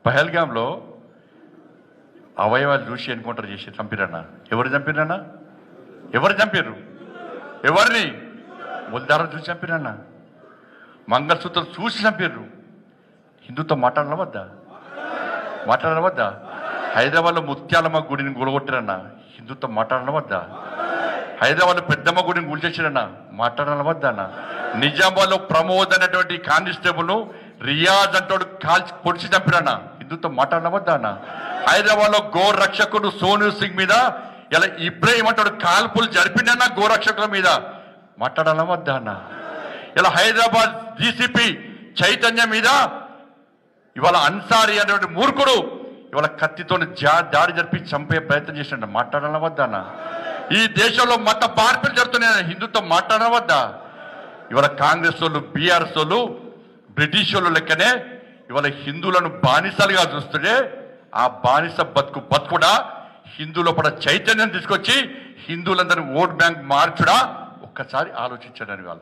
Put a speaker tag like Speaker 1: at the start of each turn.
Speaker 1: పహల్గాంలో అవయవాలు చూసి ఎన్కౌంటర్ చేసి చంపిరన్నా. ఎవరు చంపిరన్నా? ఎవరు చంపారు? ఎవరిని? ముల్దారం చూసి చంపిరన్నా. మంగళసూత్రం చూసి చంపారు. హిందుత్వం మాట్లాడవద్దా? హైదరాబాద్లో ముత్యాలమ్మ గుడిని గులగొట్టారన్నా. హిందుత్వం మాట్లాడవద్దా? హైదరాబాద్లో పెద్దమ్మ గుడిని గుల్చేసారన్నా. మాట్లాడవద్దా అన్న? నిజామాబాద్లో ప్రమోద్ అనేటువంటి కానిస్టేబుల్ రియాజ్ అంటోడు కాల్చి పొడిచి చంపిరన్నా. హిందుత్వం మాట్లాడవద్దా అన్న? హైదరాబాద్లో గోరక్షకుడు సోను సింగ్ మీద ఇలా ఇబ్రాహిం అంటాడు కాల్పులు జరిపిండన్నా గోరక్షకుల మీద. మాట్లాడాలవద్దా అన్న? ఇలా హైదరాబాద్ డీసీపీ చైతన్య మీద ఇవాళ అన్సారీ అనేటువంటి మూర్ఖుడు ఇవాళ కత్తితో దాడి జరిపి చంపే ప్రయత్నం చేసినట్టు. మాట్లాడాలవద్దా అన్న? ఈ దేశంలో మత మార్పులు జరుగుతున్నాయి. హిందుత్వం మాట్లాడవద్దా? ఇవాళ కాంగ్రెస్ వాళ్ళు, బీఆర్ఎస్ వాళ్ళు, బ్రిటిష్ వాళ్ళు లెక్కనే ఇవాళ హిందువులను బానిసలుగా చూస్తుంటే ఆ బానిస బతుకుడా హిందువుల పడ చైతన్యం తీసుకొచ్చి హిందువులందరినీ ఓట్ బ్యాంక్ మార్చుడా ఒక్కసారి ఆలోచించడానికి వాళ్ళ